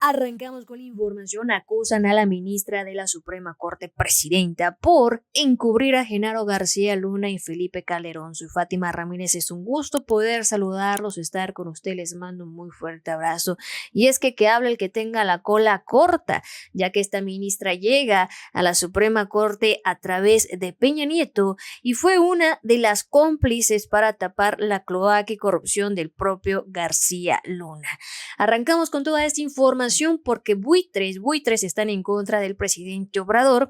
Arrancamos con la información. Acusan a la ministra de la Suprema Corte, presidenta, por encubrir a Genaro García Luna y Felipe Calderón. Soy Fátima Ramírez, es un gusto poder saludarlos, estar con ustedes, les mando un muy fuerte abrazo. Y es que hable el que tenga la cola corta, ya que esta ministra llega a la Suprema Corte a través de Peña Nieto y fue una de las cómplices para tapar la cloaca y corrupción del propio García Luna. Arrancamos con toda esta información porque buitres están en contra del presidente Obrador,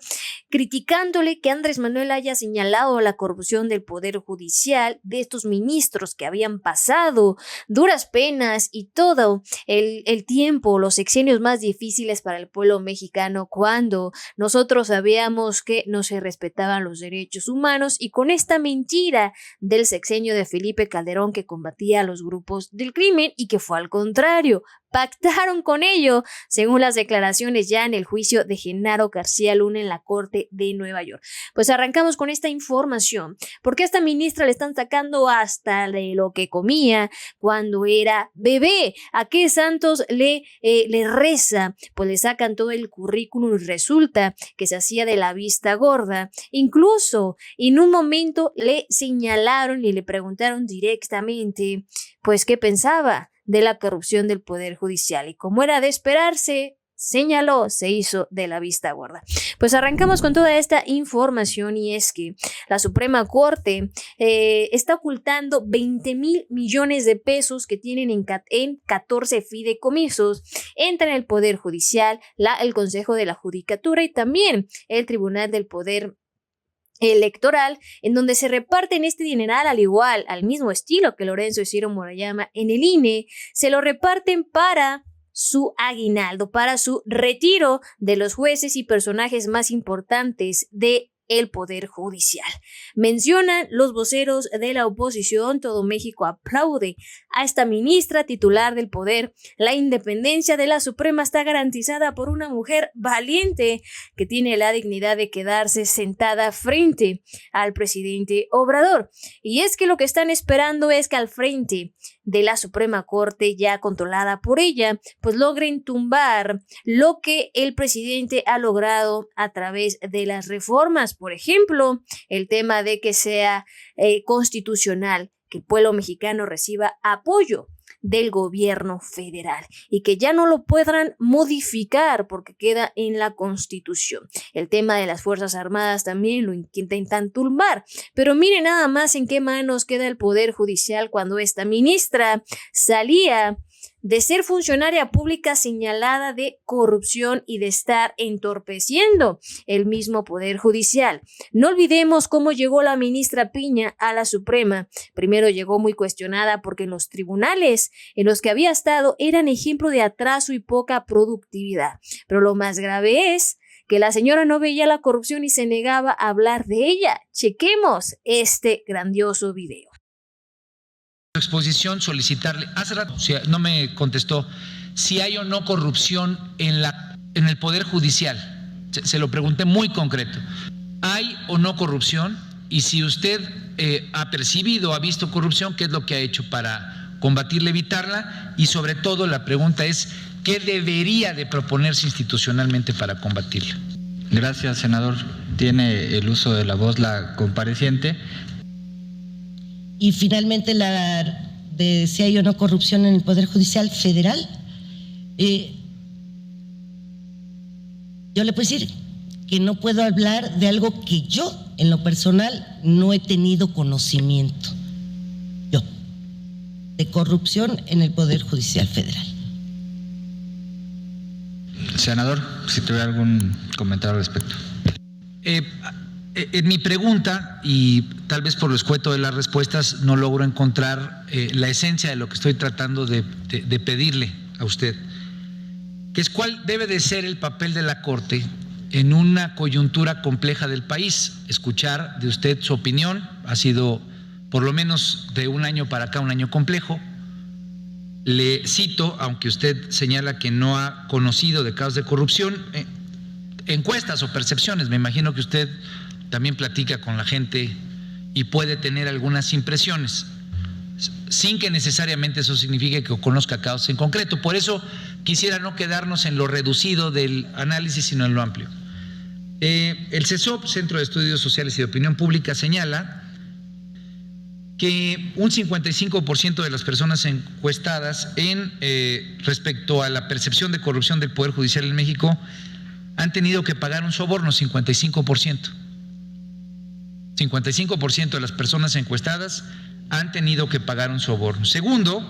criticándole que Andrés Manuel haya señalado la corrupción del Poder Judicial, de estos ministros que habían pasado duras penas y todo el tiempo, los sexenios más difíciles para el pueblo mexicano, cuando nosotros sabíamos que no se respetaban los derechos humanos, y con esta mentira del sexenio de Felipe Calderón, que combatía a los grupos del crimen y que fue al contrario. Pactaron con ello, según las declaraciones ya en el juicio de Genaro García Luna en la Corte de Nueva York. Pues arrancamos con esta información, porque a esta ministra le están sacando hasta de lo que comía cuando era bebé. ¿A qué santos le reza? Pues le sacan todo el currículum y resulta que se hacía de la vista gorda. Incluso en un momento le señalaron y le preguntaron directamente, pues, ¿qué pensaba de la corrupción del Poder Judicial? Y como era de esperarse, señaló, se hizo de la vista gorda. Pues arrancamos con toda esta información, y es que la Suprema Corte está ocultando 20,000 millones de pesos que tienen en 14 fideicomisos entre el Poder Judicial, el Consejo de la Judicatura y también el Tribunal del Poder Electoral, en donde se reparten este dineral al mismo estilo que Lorenzo Ciro Murayama en el INE. Se lo reparten para su aguinaldo, para su retiro de los jueces y personajes más importantes de el Poder Judicial. Mencionan los voceros de la oposición: todo México aplaude a esta ministra titular del poder. La independencia de la Suprema está garantizada por una mujer valiente que tiene la dignidad de quedarse sentada frente al presidente Obrador. Y es que lo que están esperando es que al frente de la Suprema Corte, ya controlada por ella, pues logren tumbar lo que el presidente ha logrado a través de las reformas. Por ejemplo, el tema de que sea constitucional, que el pueblo mexicano reciba apoyo del gobierno federal y que ya no lo puedan modificar porque queda en la Constitución. El tema de las Fuerzas Armadas también lo intentan tumbar, pero miren nada más en qué manos queda el Poder Judicial cuando esta ministra salía de ser funcionaria pública señalada de corrupción y de estar entorpeciendo el mismo Poder Judicial. No olvidemos cómo llegó la ministra Piña a la Suprema. Primero llegó muy cuestionada porque los tribunales en los que había estado eran ejemplo de atraso y poca productividad. Pero lo más grave es que la señora no veía la corrupción y se negaba a hablar de ella. Chequemos este grandioso video. Exposición, solicitarle, hace rato no me contestó si hay o no corrupción en el Poder Judicial. Se lo pregunté muy concreto. ¿Hay o no corrupción? Y si usted ha percibido, ha visto corrupción, ¿qué es lo que ha hecho para combatirla, evitarla? Y sobre todo la pregunta es, ¿qué debería de proponerse institucionalmente para combatirla? Gracias, senador. Tiene el uso de la voz la compareciente. Y finalmente la de si hay o no corrupción en el Poder Judicial Federal. Yo le puedo decir que no puedo hablar de algo que yo, en lo personal, no he tenido conocimiento. Yo, de corrupción en el Poder Judicial Federal. Senador, si tuviera algún comentario al respecto. En mi pregunta, y tal vez por lo escueto de las respuestas, no logro encontrar la esencia de lo que estoy tratando de pedirle a usted, que es cuál debe de ser el papel de la Corte en una coyuntura compleja del país. Escuchar de usted su opinión, ha sido por lo menos de un año para acá un año complejo. Le cito, aunque usted señala que no ha conocido de casos de corrupción, encuestas o percepciones, me imagino que usted también platica con la gente y puede tener algunas impresiones. sin que necesariamente eso signifique que conozca casos en concreto. Por eso quisiera no quedarnos en lo reducido del análisis, sino en lo amplio. El CESOP, Centro de Estudios Sociales y de Opinión Pública, señala que un 55% de las personas encuestadas respecto a la percepción de corrupción del Poder Judicial en México han tenido que pagar un soborno, 55%. 55% de las personas encuestadas han tenido que pagar un soborno. Segundo,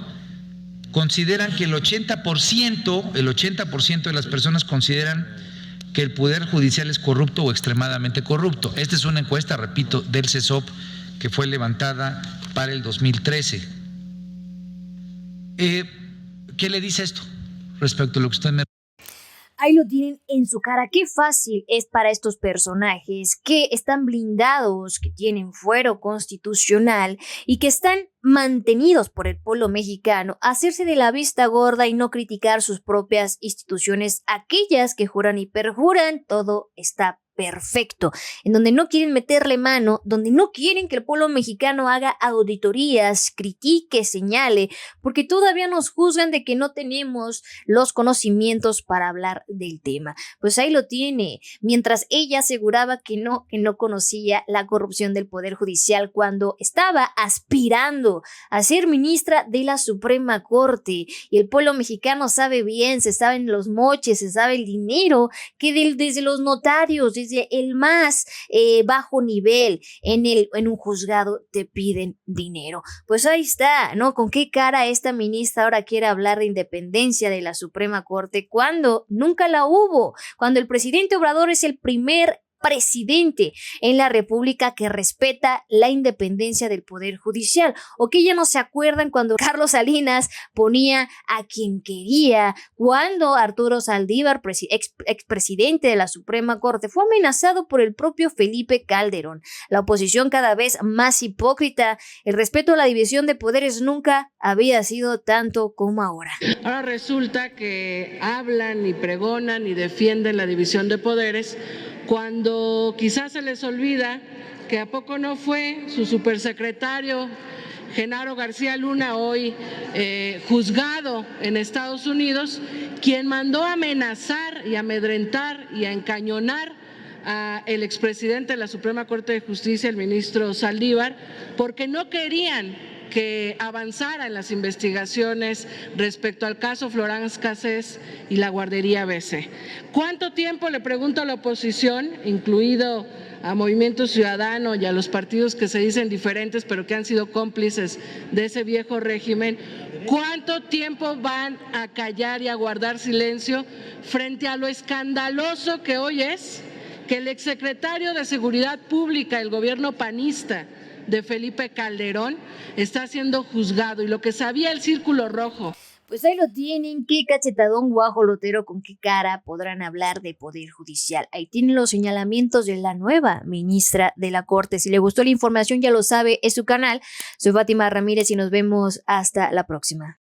consideran que el 80% de las personas consideran que el Poder Judicial es corrupto o extremadamente corrupto. Esta es una encuesta, repito, del CESOP que fue levantada para el 2013. ¿Qué le dice esto respecto a lo que usted me... Ahí lo tienen en su cara. Qué fácil es para estos personajes que están blindados, que tienen fuero constitucional y que están mantenidos por el pueblo mexicano, hacerse de la vista gorda y no criticar sus propias instituciones, aquellas que juran y perjuran todo está perfecto, en donde no quieren meterle mano, donde no quieren que el pueblo mexicano haga auditorías, critique, señale, porque todavía nos juzgan de que no tenemos los conocimientos para hablar del tema. Pues ahí lo tiene, mientras ella aseguraba que no conocía la corrupción del Poder Judicial cuando estaba aspirando a ser ministra de la Suprema Corte, y el pueblo mexicano sabe bien, se saben los moches, se sabe el dinero que desde los notarios, desde el más bajo nivel en un juzgado te piden dinero. Pues ahí está, ¿no? ¿Con qué cara esta ministra ahora quiere hablar de independencia de la Suprema Corte cuando nunca la hubo? Cuando el presidente Obrador es el primer presidente en la República que respeta la independencia del Poder Judicial, o que ya no se acuerdan cuando Carlos Salinas ponía a quien quería, cuando Arturo Saldívar, expresidente de la Suprema Corte, fue amenazado por el propio Felipe Calderón. La oposición cada vez más hipócrita, el respeto a la división de poderes nunca había sido tanto como ahora. Ahora resulta que hablan y pregonan y defienden la división de poderes cuando quizás se les olvida que a poco no fue su supersecretario Genaro García Luna, hoy juzgado en Estados Unidos, quien mandó amenazar y amedrentar y a encañonar al expresidente de la Suprema Corte de Justicia, el ministro Saldívar, porque no querían que avanzara en las investigaciones respecto al caso Florence Cassés y la guardería ABC. ¿Cuánto tiempo, le pregunto a la oposición, incluido a Movimiento Ciudadano y a los partidos que se dicen diferentes pero que han sido cómplices de ese viejo régimen, cuánto tiempo van a callar y a guardar silencio frente a lo escandaloso que hoy es que el exsecretario de Seguridad Pública del gobierno panista de Felipe Calderón está siendo juzgado, y lo que sabía el Círculo Rojo? Pues ahí lo tienen, qué cachetadón guajolotero, con qué cara podrán hablar de Poder Judicial. Ahí tienen los señalamientos de la nueva ministra de la Corte. Si le gustó la información, ya lo sabe, es su canal. Soy Fátima Ramírez y nos vemos hasta la próxima.